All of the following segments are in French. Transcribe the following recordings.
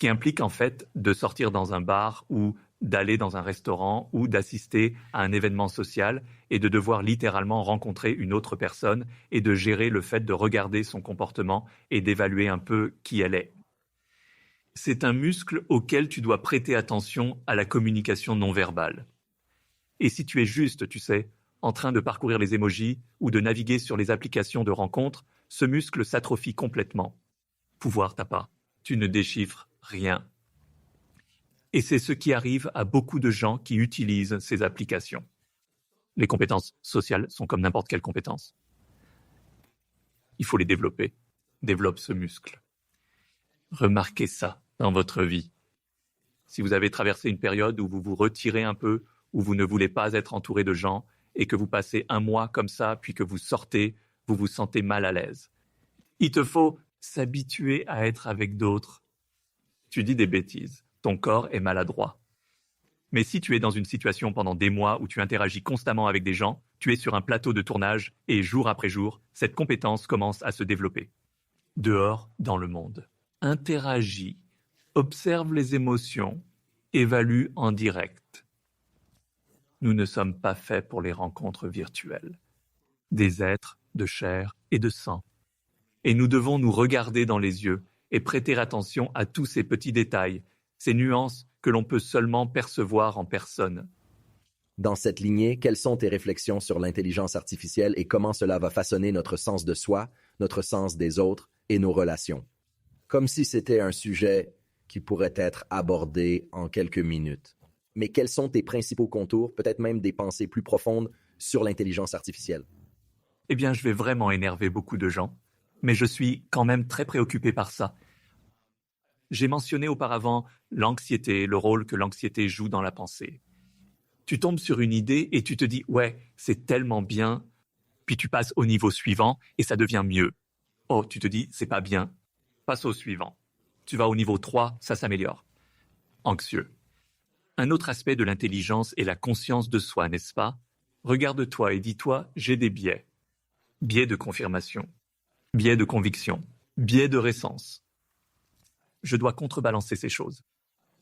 Ce qui implique en fait de sortir dans un bar ou d'aller dans un restaurant ou d'assister à un événement social et de devoir littéralement rencontrer une autre personne et de gérer le fait de regarder son comportement et d'évaluer un peu qui elle est. C'est un muscle auquel tu dois prêter attention à la communication non verbale. Et si tu es juste, tu sais, en train de parcourir les emojis ou de naviguer sur les applications de rencontres, ce muscle s'atrophie complètement. Pouvoir t'as pas. Tu ne déchiffres rien. Et c'est ce qui arrive à beaucoup de gens qui utilisent ces applications. Les compétences sociales sont comme n'importe quelle compétence. Il faut les développer. Développe ce muscle. Remarquez ça dans votre vie. Si vous avez traversé une période où vous vous retirez un peu, où vous ne voulez pas être entouré de gens, et que vous passez un mois comme ça, puis que vous sortez, vous vous sentez mal à l'aise. Il te faut s'habituer à être avec d'autres. Tu dis des bêtises. Ton corps est maladroit. Mais si tu es dans une situation pendant des mois où tu interagis constamment avec des gens, tu es sur un plateau de tournage et jour après jour, cette compétence commence à se développer. Dehors, dans le monde. Interagis, observe les émotions, évalue en direct. Nous ne sommes pas faits pour les rencontres virtuelles. Des êtres de chair et de sang. Et nous devons nous regarder dans les yeux et prêter attention à tous ces petits détails, ces nuances que l'on peut seulement percevoir en personne. Dans cette lignée, quelles sont tes réflexions sur l'intelligence artificielle et comment cela va façonner notre sens de soi, notre sens des autres et nos relations? Comme si c'était un sujet qui pourrait être abordé en quelques minutes. Mais quels sont tes principaux contours, peut-être même des pensées plus profondes sur l'intelligence artificielle? Eh bien, je vais vraiment énerver beaucoup de gens, mais je suis quand même très préoccupé par ça. J'ai mentionné auparavant l'anxiété, le rôle que l'anxiété joue dans la pensée. Tu tombes sur une idée et tu te dis « ouais, c'est tellement bien », puis tu passes au niveau suivant et ça devient mieux. Oh, tu te dis « c'est pas bien », passe au suivant. Tu vas au niveau 3, ça s'améliore. Anxieux. Un autre aspect de l'intelligence est la conscience de soi, n'est-ce pas? Regarde-toi et dis-toi « j'ai des biais ». Biais de confirmation, biais de conviction, biais de récence. Je dois contrebalancer ces choses.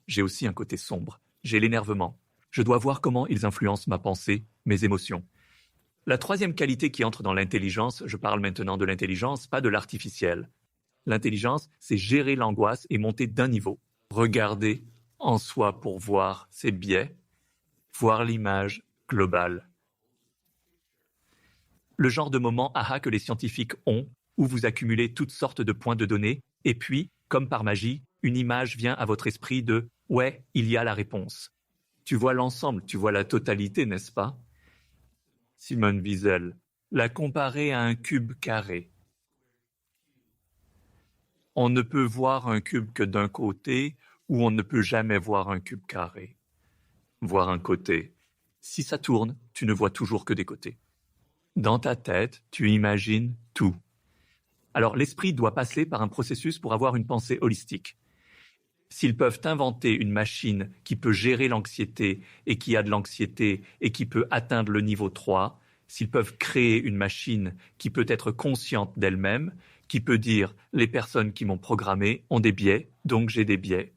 J'ai aussi un côté sombre, j'ai l'énervement. Je dois voir comment ils influencent ma pensée, mes émotions. La troisième qualité qui entre dans l'intelligence, je parle maintenant de l'intelligence, pas de l'artificiel. L'intelligence, c'est gérer l'angoisse et monter d'un niveau. Regarder en soi pour voir ses biais, voir l'image globale. Le genre de moment aha que les scientifiques ont, où vous accumulez toutes sortes de points de données, et puis, comme par magie, une image vient à votre esprit de « ouais, il y a la réponse ». Tu vois l'ensemble, tu vois la totalité, n'est-ce pas? Simone Wiesel l'a comparé à un cube carré. On ne peut voir un cube que d'un côté, ou on ne peut jamais voir un cube carré. Voir un côté. Si ça tourne, tu ne vois toujours que des côtés. Dans ta tête, tu imagines tout. Alors l'esprit doit passer par un processus pour avoir une pensée holistique. S'ils peuvent inventer une machine qui peut gérer l'anxiété et qui a de l'anxiété et qui peut atteindre le niveau 3, s'ils peuvent créer une machine qui peut être consciente d'elle-même, qui peut dire « les personnes qui m'ont programmé ont des biais, donc j'ai des biais.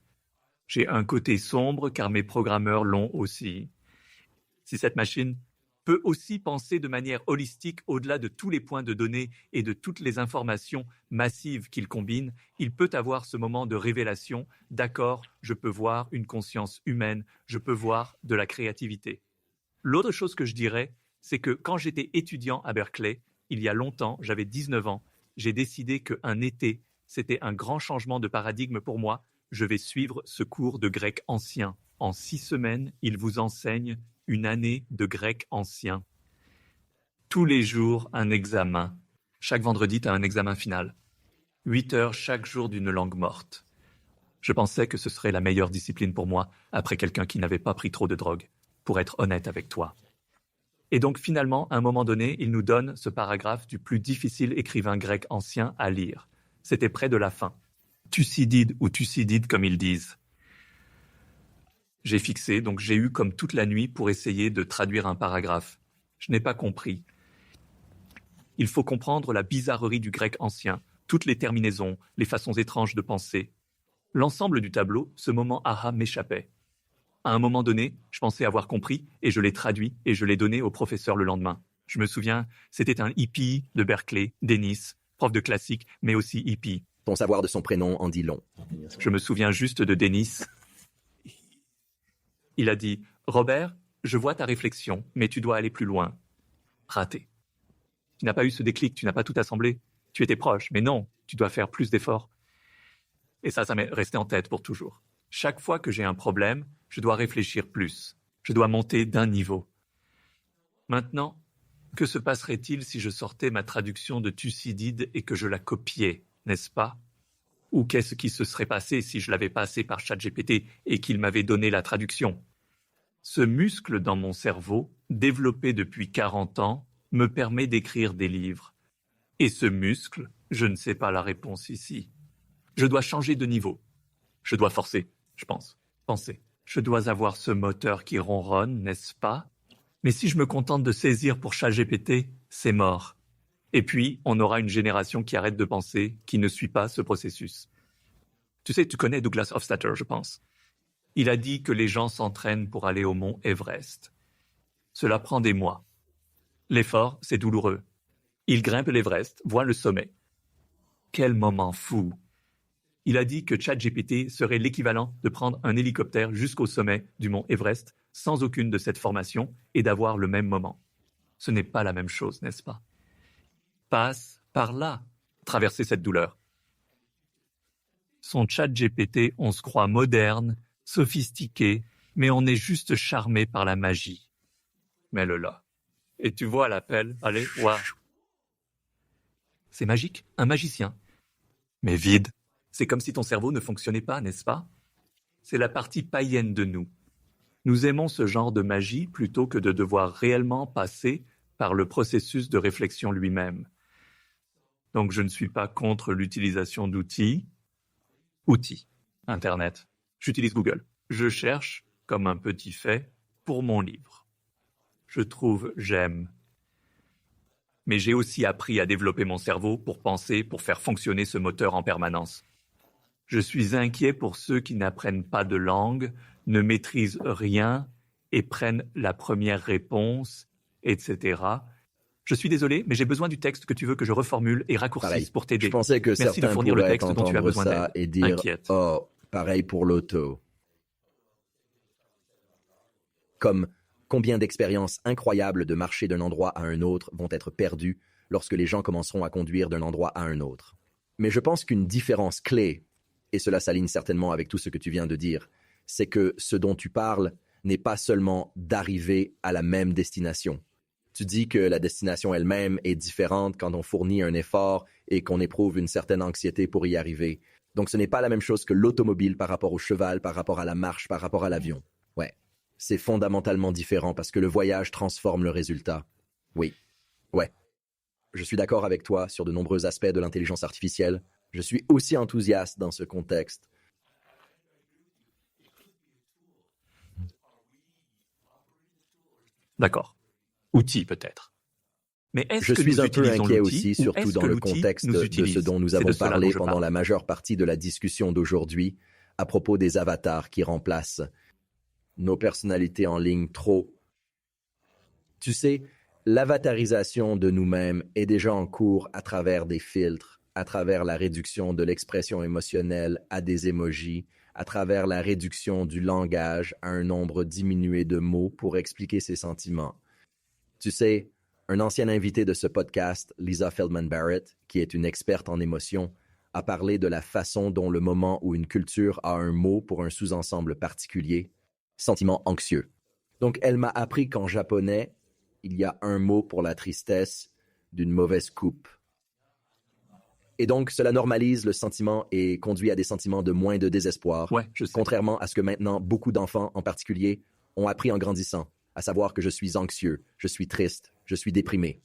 J'ai un côté sombre car mes programmeurs l'ont aussi. » Si cette machine peut aussi penser de manière holistique au-delà de tous les points de données et de toutes les informations massives qu'il combine, il peut avoir ce moment de révélation, d'accord, je peux voir une conscience humaine, je peux voir de la créativité. L'autre chose que je dirais, c'est que quand j'étais étudiant à Berkeley, il y a longtemps, j'avais 19 ans, j'ai décidé qu'un été, c'était un grand changement de paradigme pour moi. Je vais suivre ce cours de grec ancien. En 6 semaines, il vous enseigne une année de grec ancien. Tous les jours, un examen. Chaque vendredi, tu as un examen final. 8 heures chaque jour d'une langue morte. Je pensais que ce serait la meilleure discipline pour moi, après quelqu'un qui n'avait pas pris trop de drogue, pour être honnête avec toi. Et donc finalement, à un moment donné, il nous donne ce paragraphe du plus difficile écrivain grec ancien à lire. C'était près de la fin. Thucydide ou Thucydide comme ils disent. J'ai fixé, donc j'ai eu comme toute la nuit pour essayer de traduire un paragraphe. Je n'ai pas compris. Il faut comprendre la bizarrerie du grec ancien, toutes les terminaisons, les façons étranges de penser. L'ensemble du tableau, ce moment aha m'échappait. À un moment donné, je pensais avoir compris et je l'ai traduit et je l'ai donné au professeur le lendemain. Je me souviens, c'était un hippie de Berkeley, Dennis, prof de classique, mais aussi hippie. Ton savoir de son prénom en dit long. Je me souviens juste de Dennis. Il a dit « Robert, je vois ta réflexion, mais tu dois aller plus loin. » Raté. Tu n'as pas eu ce déclic, tu n'as pas tout assemblé. Tu étais proche, mais non, tu dois faire plus d'efforts. Et ça m'est resté en tête pour toujours. Chaque fois que j'ai un problème, je dois réfléchir plus. Je dois monter d'un niveau. Maintenant, que se passerait-il si je sortais ma traduction de Thucydide et que je la copiais, n'est-ce pas? Ou qu'est-ce qui se serait passé si je l'avais passé par ChatGPT et qu'il m'avait donné la traduction? Ce muscle dans mon cerveau, développé depuis 40 ans, me permet d'écrire des livres. Et ce muscle, je ne sais pas la réponse ici. Je dois changer de niveau. Je dois forcer, je pense. Penser. Je dois avoir ce moteur qui ronronne, n'est-ce pas? Mais si je me contente de saisir pour ChatGPT, c'est mort. Et puis, on aura une génération qui arrête de penser, qui ne suit pas ce processus. Tu sais, tu connais Douglas Hofstadter, je pense. Il a dit que les gens s'entraînent pour aller au mont Everest. Cela prend des mois. L'effort, c'est douloureux. Il grimpe l'Everest, voit le sommet. Quel moment fou! Il a dit que ChatGPT serait l'équivalent de prendre un hélicoptère jusqu'au sommet du mont Everest sans aucune de cette formation et d'avoir le même moment. Ce n'est pas la même chose, n'est-ce pas? Passe par là, traverser cette douleur. Son ChatGPT, on se croit moderne, sophistiqué, mais on est juste charmé par la magie. Mets-le là. Et tu vois l'appel, allez, waouh. C'est magique, un magicien. Mais vide. C'est comme si ton cerveau ne fonctionnait pas, n'est-ce pas? C'est la partie païenne de nous. Nous aimons ce genre de magie plutôt que de devoir réellement passer par le processus de réflexion lui-même. Donc je ne suis pas contre l'utilisation d'outils. Outils. Internet. J'utilise Google. Je cherche, comme un petit fait, pour mon livre. Je trouve j'aime. Mais j'ai aussi appris à développer mon cerveau pour penser, pour faire fonctionner ce moteur en permanence. Je suis inquiet pour ceux qui n'apprennent pas de langue, ne maîtrisent rien et prennent la première réponse, etc. Je suis désolé, mais j'ai besoin du texte que tu veux que je reformule et raccourcisse pour t'aider. Je pensais que Merci de certains fournir le pourraient texte dont tu as entendre besoin ça d'aide. et dire Inquiète. « Oh, pareil pour l'auto ». Comme combien d'expériences incroyables de marcher d'un endroit à un autre vont être perdues lorsque les gens commenceront à conduire d'un endroit à un autre. Mais je pense qu'une différence clé, et cela s'aligne certainement avec tout ce que tu viens de dire, c'est que ce dont tu parles n'est pas seulement d'arriver à la même destination. Tu dis que la destination elle-même est différente quand on fournit un effort et qu'on éprouve une certaine anxiété pour y arriver. Donc ce n'est pas la même chose que l'automobile par rapport au cheval, par rapport à la marche, par rapport à l'avion. Ouais, c'est fondamentalement différent parce que le voyage transforme le résultat. Oui, ouais. Je suis d'accord avec toi sur de nombreux aspects de l'intelligence artificielle. Je suis aussi enthousiaste dans ce contexte. D'accord. Outil peut-être. Mais est-ce Je que suis nous un peu utilisons inquiet l'outil, aussi, ou surtout est-ce dans que le l'outil contexte nous de utilise? ce dont nous C'est avons de cela parlé dont je pendant parle. la majeure partie de la discussion d'aujourd'hui à propos des avatars qui remplacent nos personnalités en ligne trop. Tu sais, l'avatarisation de nous-mêmes est déjà en cours à travers des filtres, à travers la réduction de l'expression émotionnelle à des emojis, à travers la réduction du langage à un nombre diminué de mots pour expliquer ses sentiments. Tu sais, un ancien invité de ce podcast, Lisa Feldman Barrett, qui est une experte en émotions, a parlé de la façon dont le moment où une culture a un mot pour un sous-ensemble particulier, sentiment anxieux. Donc, elle m'a appris qu'en japonais, il y a un mot pour la tristesse d'une mauvaise coupe. Et donc, cela normalise le sentiment et conduit à des sentiments de moins de désespoir, Ouais, je sais. contrairement à ce que maintenant beaucoup d'enfants en particulier ont appris en grandissant, à savoir que je suis anxieux, je suis triste, je suis déprimé.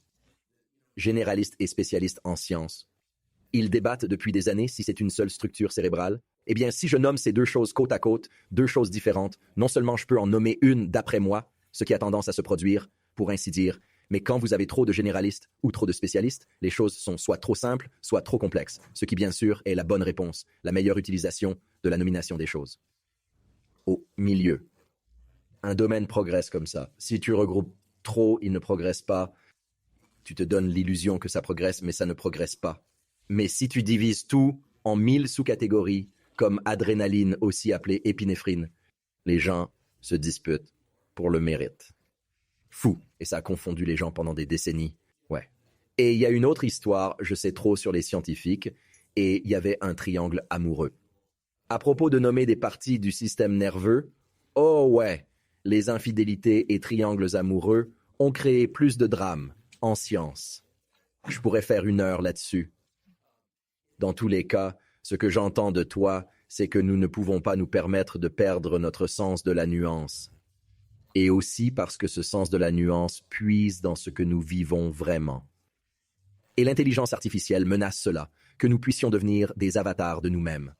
Généralistes et spécialistes en sciences. Ils débattent depuis des années si c'est une seule structure cérébrale. Eh bien, si je nomme ces deux choses côte à côte, deux choses différentes, non seulement je peux en nommer une d'après moi, ce qui a tendance à se produire, pour ainsi dire, Mais quand vous avez trop de généralistes ou trop de spécialistes, les choses sont soit trop simples, soit trop complexes, ce qui bien sûr est la bonne réponse, la meilleure utilisation de la nomination des choses. Au milieu. Un domaine progresse comme ça. Si tu regroupes trop, il ne progresse pas. Tu te donnes l'illusion que ça progresse, mais ça ne progresse pas. Mais si tu divises tout en 1000 sous-catégories, comme adrénaline, aussi appelée épinéphrine, les gens se disputent pour le mérite. Fou. Et ça a confondu les gens pendant des décennies. Ouais. Et il y a une autre histoire, je sais trop sur les scientifiques, et il y avait un triangle amoureux. À propos de nommer des parties du système nerveux, oh ouais, les infidélités et triangles amoureux ont créé plus de drames en science. Je pourrais faire 1 heure là-dessus. Dans tous les cas, ce que j'entends de toi, c'est que nous ne pouvons pas nous permettre de perdre notre sens de la nuance. Et aussi parce que ce sens de la nuance puise dans ce que nous vivons vraiment. Et l'intelligence artificielle menace cela, que nous puissions devenir des avatars de nous-mêmes.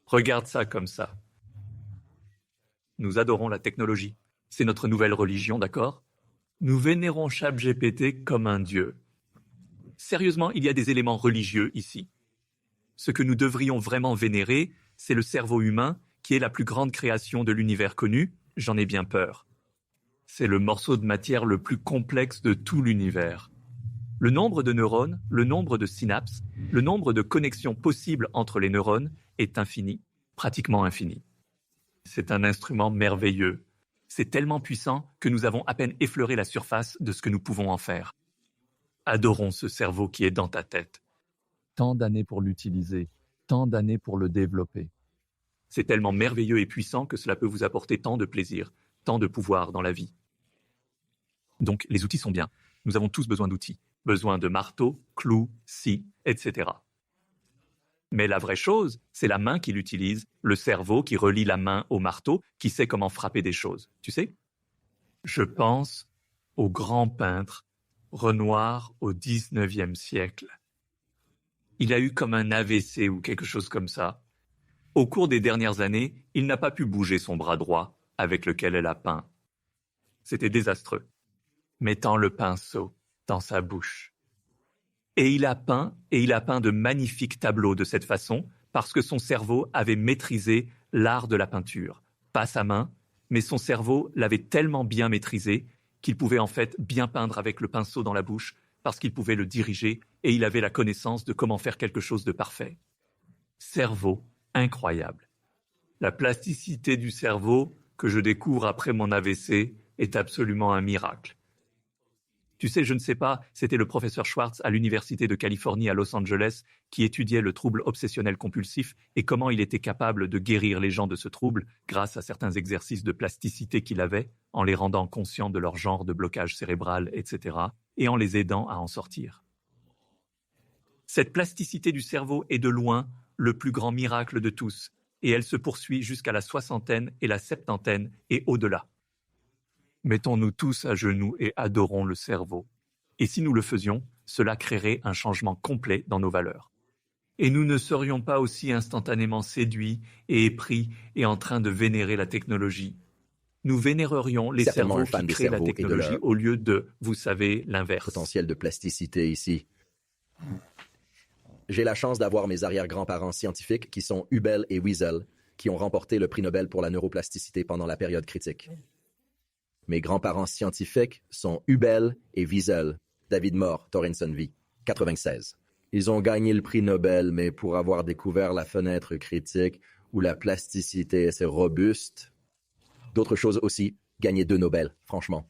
Regarde ça comme ça. Nous adorons la technologie. C'est notre nouvelle religion, d'accord? Nous vénérons ChatGPT comme un dieu. Sérieusement, il y a des éléments religieux ici. Ce que nous devrions vraiment vénérer, c'est le cerveau humain, qui est la plus grande création de l'univers connu, j'en ai bien peur. C'est le morceau de matière le plus complexe de tout l'univers. Le nombre de neurones, le nombre de synapses, le nombre de connexions possibles entre les neurones est infini, pratiquement infini. C'est un instrument merveilleux. C'est tellement puissant que nous avons à peine effleuré la surface de ce que nous pouvons en faire. Adorons ce cerveau qui est dans ta tête. Tant d'années pour l'utiliser, tant d'années pour le développer. C'est tellement merveilleux et puissant que cela peut vous apporter tant de plaisir, tant de pouvoir dans la vie. Donc, les outils sont bien. Nous avons tous besoin d'outils. Besoin de marteaux, clous, scies, etc. Mais la vraie chose, c'est la main qui l'utilise, le cerveau qui relie la main au marteau, qui sait comment frapper des choses. Tu sais? Je pense au grand peintre Renoir au XIXe siècle. Il a eu comme un AVC ou quelque chose comme ça. Au cours des dernières années, il n'a pas pu bouger son bras droit avec lequel elle a peint. C'était désastreux. Mettant le pinceau dans sa bouche. Et il a peint de magnifiques tableaux de cette façon parce que son cerveau avait maîtrisé l'art de la peinture. Pas sa main, mais son cerveau l'avait tellement bien maîtrisé qu'il pouvait en fait bien peindre avec le pinceau dans la bouche parce qu'il pouvait le diriger et il avait la connaissance de comment faire quelque chose de parfait. Cerveau incroyable. La plasticité du cerveau que je découvre après mon AVC est absolument un miracle. Tu sais, je ne sais pas, c'était le professeur Schwartz à l'Université de Californie à Los Angeles qui étudiait le trouble obsessionnel compulsif et comment il était capable de guérir les gens de ce trouble grâce à certains exercices de plasticité qu'il avait, en les rendant conscients de leur genre de blocage cérébral, etc., et en les aidant à en sortir. Cette plasticité du cerveau est de loin le plus grand miracle de tous, et elle se poursuit jusqu'à la 60aine et la 70aine et au-delà. Mettons-nous tous à genoux et adorons le cerveau. Et si nous le faisions, cela créerait un changement complet dans nos valeurs. Et nous ne serions pas aussi instantanément séduits et épris et en train de vénérer la technologie. Nous vénérerions les cerveaux qui créent la technologie au lieu de, vous savez, l'inverse. Potentiel de plasticité ici. J'ai la chance d'avoir mes arrière-grands-parents scientifiques qui sont Hubel et Wiesel, qui ont remporté le prix Nobel pour la neuroplasticité pendant la période critique. Mes grands-parents scientifiques sont Hubel et Wiesel, David Moore, Torrenson V, 96. Ils ont gagné le prix Nobel, mais pour avoir découvert la fenêtre critique où la plasticité est robuste. D'autres choses aussi, gagné 2 Nobel, franchement.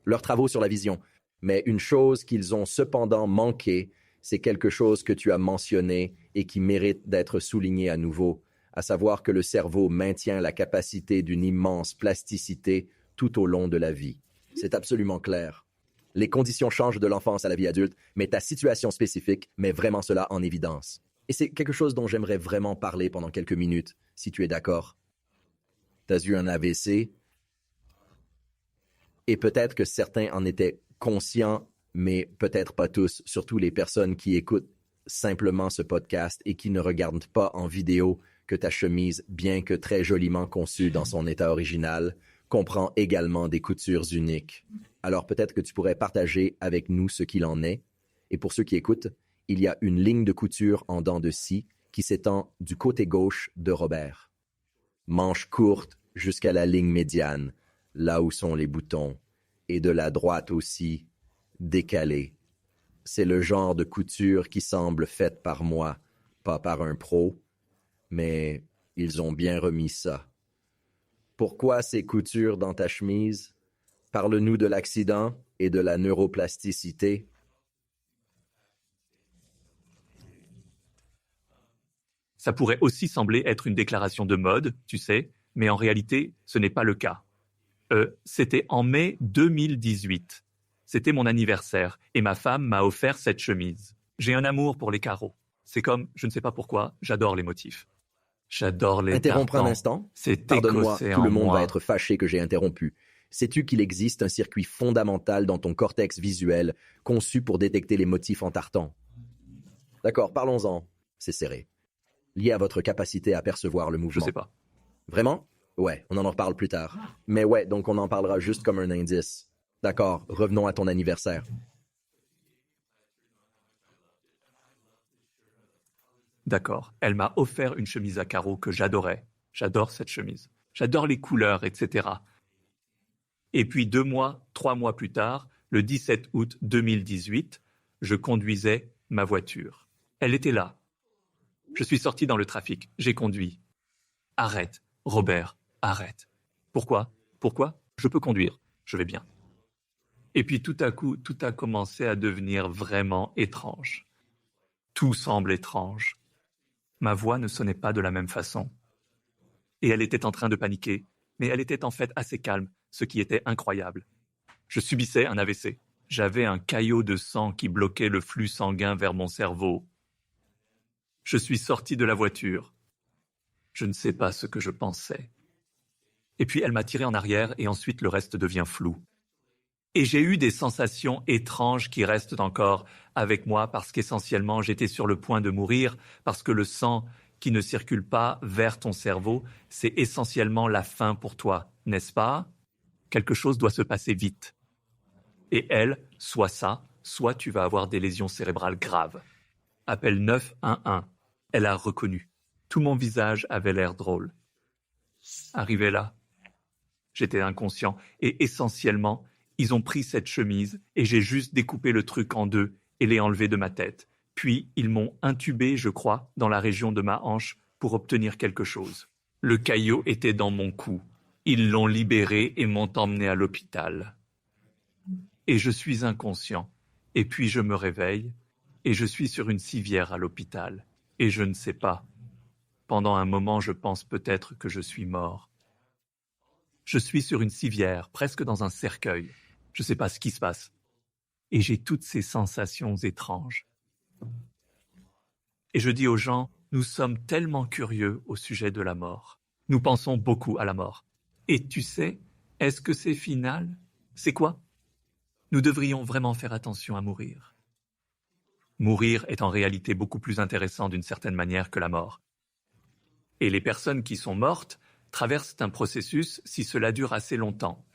Leurs travaux sur la vision. Mais une chose qu'ils ont cependant manqué, c'est quelque chose que tu as mentionné et qui mérite d'être souligné à nouveau, à savoir que le cerveau maintient la capacité d'une immense plasticité tout au long de la vie. C'est absolument clair. Les conditions changent de l'enfance à la vie adulte, mais ta situation spécifique met vraiment cela en évidence. Et c'est quelque chose dont j'aimerais vraiment parler pendant quelques minutes, si tu es d'accord. T'as eu un AVC, et peut-être que certains en étaient conscients, mais peut-être pas tous, surtout les personnes qui écoutent simplement ce podcast et qui ne regardent pas en vidéo que ta chemise, bien que très joliment conçue dans son état original, comprend également des coutures uniques. Alors peut-être que tu pourrais partager avec nous ce qu'il en est. Et pour ceux qui écoutent, il y a une ligne de couture en dents de scie qui s'étend du côté gauche de Robert. Manche courte jusqu'à la ligne médiane, là où sont les boutons, et de la droite aussi, décalée. C'est le genre de couture qui semble faite par moi, pas par un pro, mais ils ont bien remis ça. Pourquoi ces coutures dans ta chemise? Parle-nous de l'accident et de la neuroplasticité. Ça pourrait aussi sembler être une déclaration de mode, tu sais, mais en réalité, ce n'est pas le cas. C'était en mai 2018. C'était mon anniversaire et ma femme m'a offert cette chemise. J'ai un amour pour les carreaux. C'est comme, je ne sais pas pourquoi, j'adore les motifs. J'adore les Interrompre un tartans. instant. C'est Pardonne-moi, écossais tout le en monde moi. va être fâché que j'ai interrompu. Sais-tu qu'il existe un circuit fondamental dans ton cortex visuel conçu pour détecter les motifs en tartan? D'accord, parlons-en. C'est serré. Lié à votre capacité à percevoir le Je mouvement. sais pas. Vraiment? Ouais, on en reparle plus tard. Mais ouais, donc on en parlera juste comme un indice. D'accord, revenons à ton anniversaire. D'accord. Elle m'a offert une chemise à carreaux que j'adorais. J'adore cette chemise. J'adore les couleurs, etc. Et puis 3 mois plus tard, le 17 août 2018, je conduisais ma voiture. Elle était là. Je suis sorti dans le trafic. J'ai conduit. Arrête, Robert, arrête. Pourquoi? Pourquoi? Je peux conduire. Je vais bien. Et puis tout à coup, tout a commencé à devenir vraiment étrange. Tout semble étrange. Ma voix ne sonnait pas de la même façon. Et elle était en train de paniquer, mais elle était en fait assez calme, ce qui était incroyable. Je subissais un AVC. J'avais un caillot de sang qui bloquait le flux sanguin vers mon cerveau. Je suis sorti de la voiture. Je ne sais pas ce que je pensais. Et puis elle m'a tiré en arrière et ensuite le reste devient flou. Et j'ai eu des sensations étranges qui restent encore avec moi parce qu'essentiellement j'étais sur le point de mourir, parce que le sang qui ne circule pas vers ton cerveau, c'est essentiellement la fin pour toi, n'est-ce pas? Quelque chose doit se passer vite. Et elle, soit ça, soit tu vas avoir des lésions cérébrales graves. Appelle 911. Elle a reconnu. Tout mon visage avait l'air drôle. Arrivé là, j'étais inconscient et essentiellement, ils ont pris cette chemise et j'ai juste découpé le truc en deux et l'ai enlevé de ma tête. Puis, ils m'ont intubé, je crois, dans la région de ma hanche pour obtenir quelque chose. Le caillot était dans mon cou. Ils l'ont libéré et m'ont emmené à l'hôpital. Et je suis inconscient. Et puis je me réveille et je suis sur une civière à l'hôpital. Et je ne sais pas. Pendant un moment, je pense peut-être que je suis mort. Je suis sur une civière, presque dans un cercueil. Je ne sais pas ce qui se passe. Et j'ai toutes ces sensations étranges. Et je dis aux gens, nous sommes tellement curieux au sujet de la mort. Nous pensons beaucoup à la mort. Et tu sais, est-ce que c'est final? C'est quoi? Nous devrions vraiment faire attention à mourir. Mourir est en réalité beaucoup plus intéressant d'une certaine manière que la mort. Et les personnes qui sont mortes traversent un processus si cela dure assez longtemps.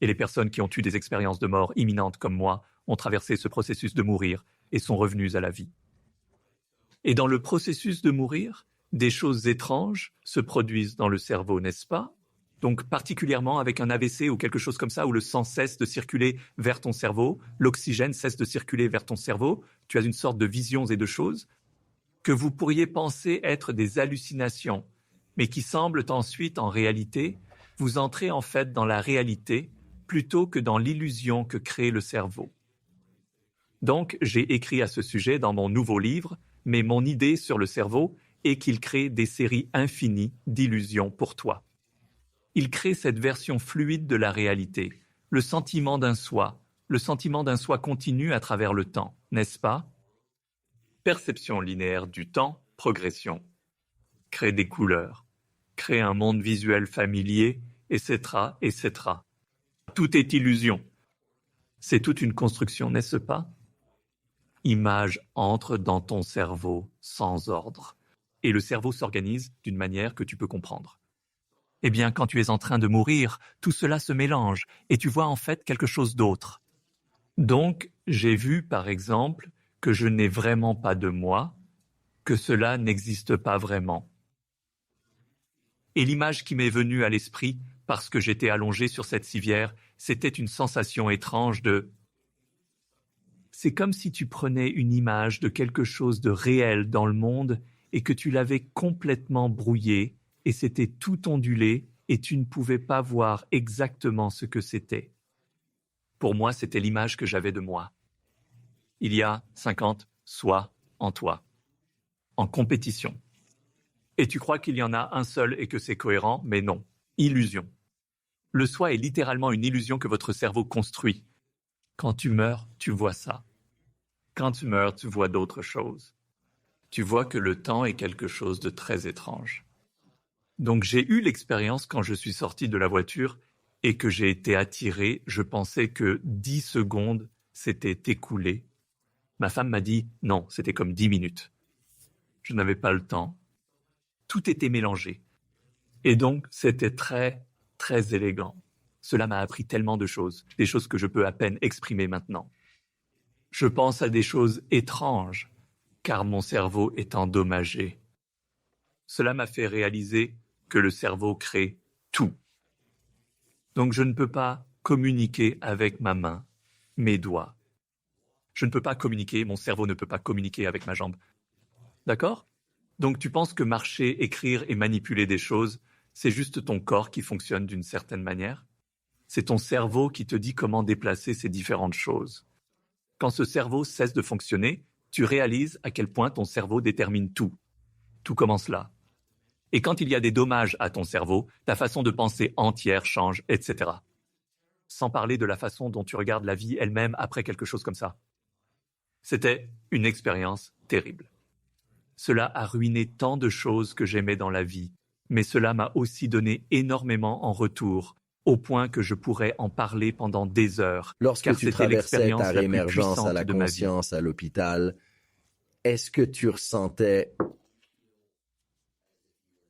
Et les personnes qui ont eu des expériences de mort imminentes comme moi ont traversé ce processus de mourir et sont revenues à la vie. Et dans le processus de mourir, des choses étranges se produisent dans le cerveau, n'est-ce pas? Donc particulièrement avec un AVC ou quelque chose comme ça où le sang cesse de circuler vers ton cerveau, l'oxygène cesse de circuler vers ton cerveau, tu as une sorte de visions et de choses que vous pourriez penser être des hallucinations, mais qui semblent ensuite en réalité, vous entrez en fait dans la réalité plutôt que dans l'illusion que crée le cerveau. Donc j'ai écrit à ce sujet dans mon nouveau livre, mais mon idée sur le cerveau est qu'il crée des séries infinies d'illusions pour toi. Il crée cette version fluide de la réalité, le sentiment d'un soi continu à travers le temps, n'est-ce pas? Perception linéaire du temps, progression. Crée des couleurs, crée un monde visuel familier, etc., etc. Tout est illusion. C'est toute une construction, n'est-ce pas? Images entrent dans ton cerveau sans ordre. et le cerveau s'organise d'une manière que tu peux comprendre. Eh bien, quand tu es en train de mourir, tout cela se mélange et tu vois en fait quelque chose d'autre. Donc, j'ai vu, par exemple, que je n'ai vraiment pas de moi, que cela n'existe pas vraiment. Et l'image qui m'est venue à l'esprit, parce que j'étais allongé sur cette civière, c'était une sensation étrange de... C'est comme si tu prenais une image de quelque chose de réel dans le monde et que tu l'avais complètement brouillé et c'était tout ondulé et tu ne pouvais pas voir exactement ce que c'était. Pour moi, c'était l'image que j'avais de moi. Il y a 50 soi en toi, en compétition. Et tu crois qu'il y en a un seul et que c'est cohérent, mais non. Illusion. Le soi est littéralement une illusion que votre cerveau construit. Quand tu meurs, tu vois ça. Quand tu meurs, tu vois d'autres choses. Tu vois que le temps est quelque chose de très étrange. Donc j'ai eu l'expérience quand je suis sorti de la voiture et que j'ai été attiré, je pensais que 10 secondes s'étaient écoulées. Ma femme m'a dit non, c'était comme 10 minutes. Je n'avais pas le temps. Tout était mélangé. Et donc c'était très, très élégant. Cela m'a appris tellement de choses, des choses que je peux à peine exprimer maintenant. Je pense à des choses étranges, car mon cerveau est endommagé. Cela m'a fait réaliser que le cerveau crée tout. Donc je ne peux pas communiquer avec ma main, mes doigts. Je ne peux pas communiquer, mon cerveau ne peut pas communiquer avec ma jambe. D'accord ? Donc tu penses que marcher, écrire et manipuler des choses, c'est juste ton corps qui fonctionne d'une certaine manière ? C'est ton cerveau qui te dit comment déplacer ces différentes choses. Quand ce cerveau cesse de fonctionner, tu réalises à quel point ton cerveau détermine tout. Tout commence là. Et quand il y a des dommages à ton cerveau, ta façon de penser entière change, etc. Sans parler de la façon dont tu regardes la vie elle-même après quelque chose comme ça. C'était une expérience terrible. Cela a ruiné tant de choses que j'aimais dans la vie, mais cela m'a aussi donné énormément en retour, au point que je pourrais en parler pendant des heures, Lorsque car tu c'était traversais l'expérience ta la plus réémergence à puissante la de ma vie. conscience à l'hôpital, est-ce que tu ressentais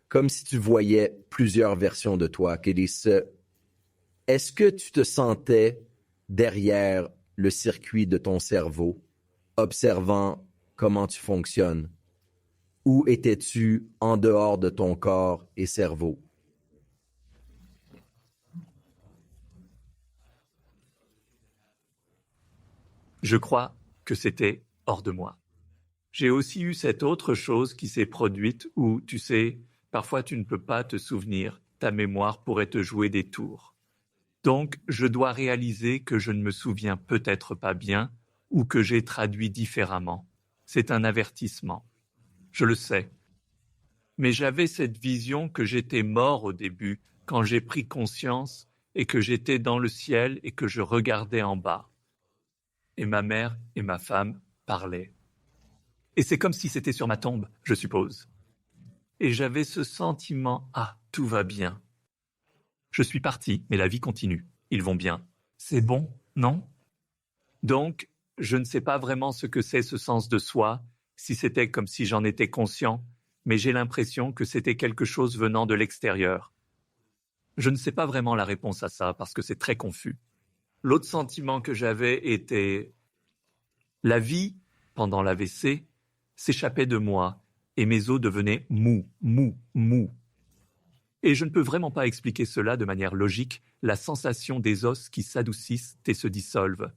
comme si tu voyais plusieurs versions de toi, est-ce que tu te sentais derrière le circuit de ton cerveau, observant comment tu fonctionnes? Ou étais-tu en dehors de ton corps et cerveau? Je crois que c'était hors de moi. J'ai aussi eu cette autre chose qui s'est produite où, tu sais, parfois tu ne peux pas te souvenir, ta mémoire pourrait te jouer des tours. Donc, je dois réaliser que je ne me souviens peut-être pas bien ou que j'ai traduit différemment. C'est un avertissement. Je le sais. Mais j'avais cette vision que j'étais mort au début, quand j'ai pris conscience et que j'étais dans le ciel et que je regardais en bas. Et ma mère et ma femme parlaient. Et c'est comme si c'était sur ma tombe, je suppose. Et j'avais ce sentiment, ah, tout va bien. Je suis parti, mais la vie continue. Ils vont bien. C'est bon, non ? Donc, je ne sais pas vraiment ce que c'est ce sens de soi, si c'était comme si j'en étais conscient, mais j'ai l'impression que c'était quelque chose venant de l'extérieur. Je ne sais pas vraiment la réponse à ça parce que c'est très confus. L'autre sentiment que j'avais était la vie, pendant l'AVC, s'échappait de moi et mes os devenaient mous, mous, mous. Et je ne peux vraiment pas expliquer cela de manière logique, la sensation des os qui s'adoucissent et se dissolvent.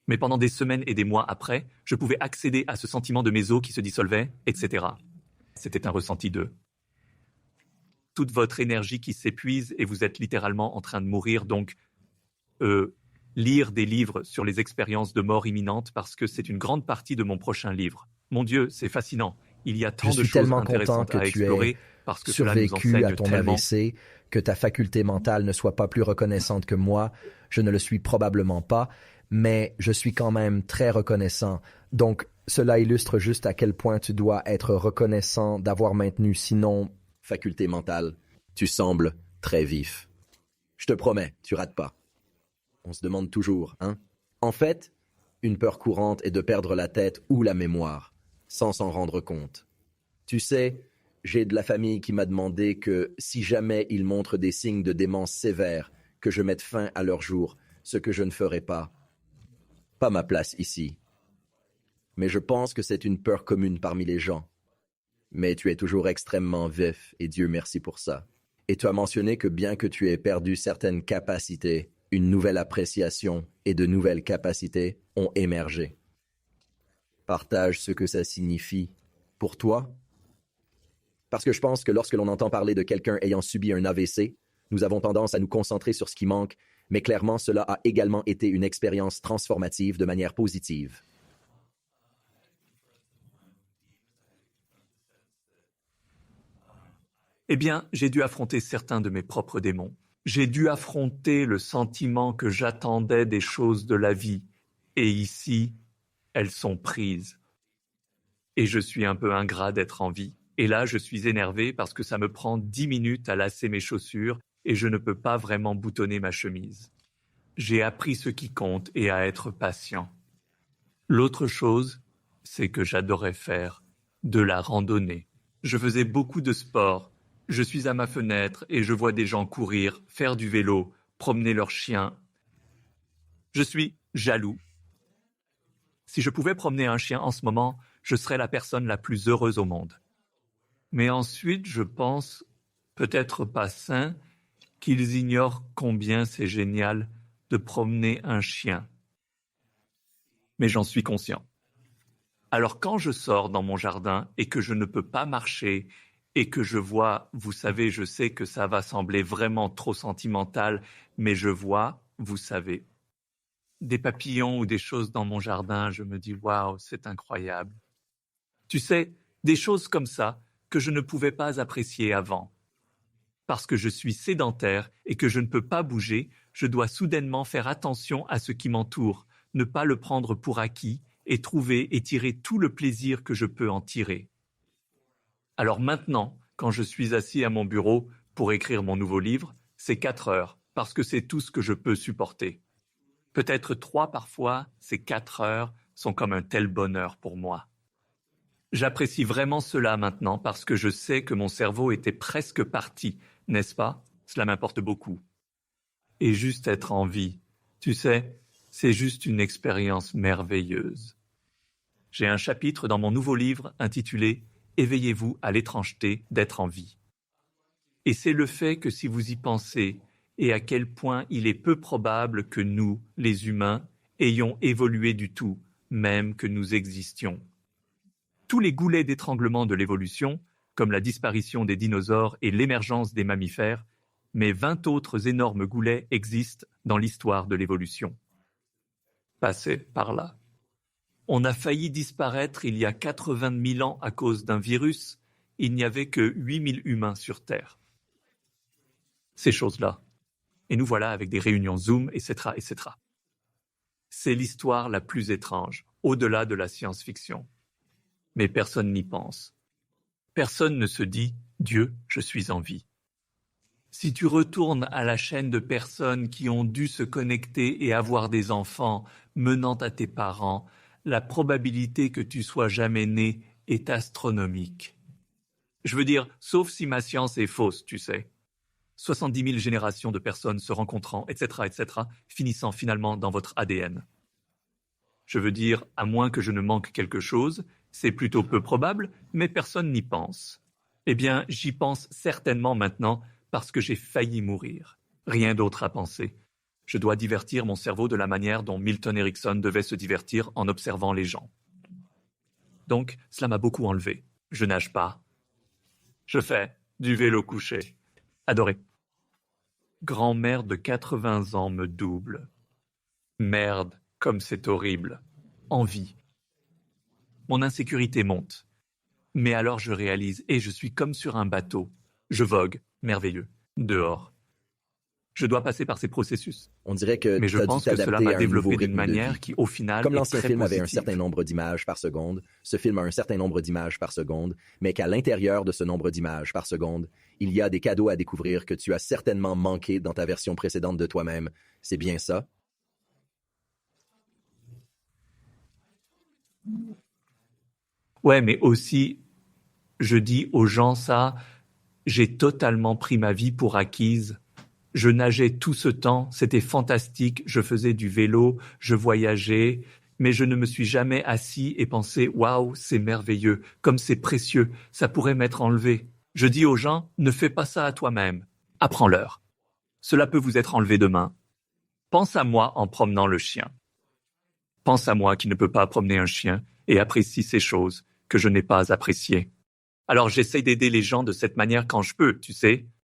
Mais pendant des semaines et des mois après, je pouvais accéder à ce sentiment de mes os qui se dissolvaient, etc. C'était un ressenti de toute votre énergie qui s'épuise et vous êtes littéralement en train de mourir, donc lire des livres sur les expériences de mort imminente parce que c'est une grande partie de mon prochain livre. Mon Dieu, c'est fascinant. Il y a tant de choses tellement content intéressantes que à tu aies explorer parce que cela nous survécu à enseigne ton tellement. AVC, que ta faculté mentale ne soit pas plus reconnaissante que moi. Je ne le suis probablement pas, mais je suis quand même très reconnaissant. Donc, cela illustre juste à quel point tu dois être reconnaissant d'avoir maintenu, sinon, faculté mentale. Tu sembles très vif. Je te promets, tu rates pas. On se demande toujours, hein? En fait, une peur courante est de perdre la tête ou la mémoire, sans s'en rendre compte. Tu sais, j'ai de la famille qui m'a demandé que si jamais ils montrent des signes de démence sévère, que je mette fin à leur jour, ce que je ne ferai pas. Pas ma place ici. Mais je pense que c'est une peur commune parmi les gens. Mais tu es toujours extrêmement vif, et Dieu merci pour ça. Et tu as mentionné que bien que tu aies perdu certaines capacités, une nouvelle appréciation et de nouvelles capacités ont émergé. Partage ce que ça signifie pour toi. Parce que je pense que lorsque l'on entend parler de quelqu'un ayant subi un AVC, nous avons tendance à nous concentrer sur ce qui manque, mais clairement cela a également été une expérience transformative de manière positive. Eh bien, j'ai dû affronter certains de mes propres démons. J'ai dû affronter le sentiment que j'attendais des choses de la vie. Et ici, elles sont prises. Et je suis un peu ingrat d'être en vie. Et là, je suis énervé parce que ça me prend 10 minutes à lasser mes chaussures et je ne peux pas vraiment boutonner ma chemise. J'ai appris ce qui compte et à être patient. L'autre chose, c'est que j'adorais faire de la randonnée. Je faisais beaucoup de sport. Je suis à ma fenêtre et je vois des gens courir, faire du vélo, promener leurs chiens. Je suis jaloux. Si je pouvais promener un chien en ce moment, je serais la personne la plus heureuse au monde. Mais ensuite, je pense, peut-être pas sain, qu'ils ignorent combien c'est génial de promener un chien. Mais j'en suis conscient. Alors quand je sors dans mon jardin et que je ne peux pas marcher et que je vois, vous savez, je sais que ça va sembler vraiment trop sentimental, mais je vois, vous savez, des papillons ou des choses dans mon jardin, je me dis waouh, c'est incroyable. Tu sais, des choses comme ça que je ne pouvais pas apprécier avant. Parce que je suis sédentaire et que je ne peux pas bouger, je dois soudainement faire attention à ce qui m'entoure, ne pas le prendre pour acquis et trouver et tirer tout le plaisir que je peux en tirer. Alors maintenant, quand je suis assis à mon bureau pour écrire mon nouveau livre, c'est 4 heures, parce que c'est tout ce que je peux supporter. Peut-être 3 parfois, ces 4 heures sont comme un tel bonheur pour moi. J'apprécie vraiment cela maintenant parce que je sais que mon cerveau était presque parti, n'est-ce pas? Cela m'importe beaucoup. Et juste être en vie, tu sais, c'est juste une expérience merveilleuse. J'ai un chapitre dans mon nouveau livre intitulé « Éveillez-vous à l'étrangeté d'être en vie ». Et c'est le fait que si vous y pensez, et à quel point il est peu probable que nous, les humains, ayons évolué du tout, même que nous existions. Tous les goulets d'étranglement de l'évolution, comme la disparition des dinosaures et l'émergence des mammifères, mais 20 autres énormes goulets existent dans l'histoire de l'évolution. Passez par là. On a failli disparaître il y a 80 000 ans à cause d'un virus. Il n'y avait que 8 000 humains sur Terre. Ces choses-là. Et nous voilà avec des réunions Zoom, etc., etc. C'est l'histoire la plus étrange, au-delà de la science-fiction. Mais personne n'y pense. Personne ne se dit « Dieu, je suis en vie ». Si tu retournes à la chaîne de personnes qui ont dû se connecter et avoir des enfants menant à tes parents, la probabilité que tu sois jamais né est astronomique. Je veux dire, sauf si ma science est fausse, tu sais. 70 000 générations de personnes se rencontrant, etc., finissant finalement dans votre ADN. Je veux dire, à moins que je ne manque quelque chose, c'est plutôt peu probable, mais personne n'y pense. Eh bien, j'y pense certainement maintenant parce que j'ai failli mourir. Rien d'autre à penser. Je dois divertir mon cerveau de la manière dont Milton Erickson devait se divertir en observant les gens. Donc, cela m'a beaucoup enlevé. Je nage pas. Je fais du vélo couché. Adoré. Grand-mère de 80 ans me double. Merde, comme c'est horrible. Envie. Mon insécurité monte. Mais alors je réalise, et je suis comme sur un bateau. Je vogue, merveilleux, dehors. Je dois passer par ces processus. On dirait que Mais tu je as dû pense que cela t'adapter m'a à un nouveau développé d'une rythme de manière vie. qui, au final, Comme est l'ancien très film avait un positive. certain nombre d'images par seconde, ce film a un certain nombre d'images par seconde, mais qu'à l'intérieur de ce nombre d'images par seconde, il y a des cadeaux à découvrir que tu as certainement manqué dans ta version précédente de toi-même. C'est bien ça? Ouais, mais aussi, Je dis aux gens ça, j'ai totalement pris ma vie pour acquise. Je nageais tout ce temps, c'était fantastique, je faisais du vélo, je voyageais, mais je ne me suis jamais assis et pensé « Waouh, c'est merveilleux, comme c'est précieux, ça pourrait m'être enlevé ». Je dis aux gens « Ne fais pas ça à toi-même, apprends-leur. Cela peut vous être enlevé demain. Pense à moi en promenant le chien. Pense à moi qui ne peux pas promener un chien et apprécie ces choses que je n'ai pas appréciées. Alors j'essaie d'aider les gens de cette manière quand je peux, tu sais.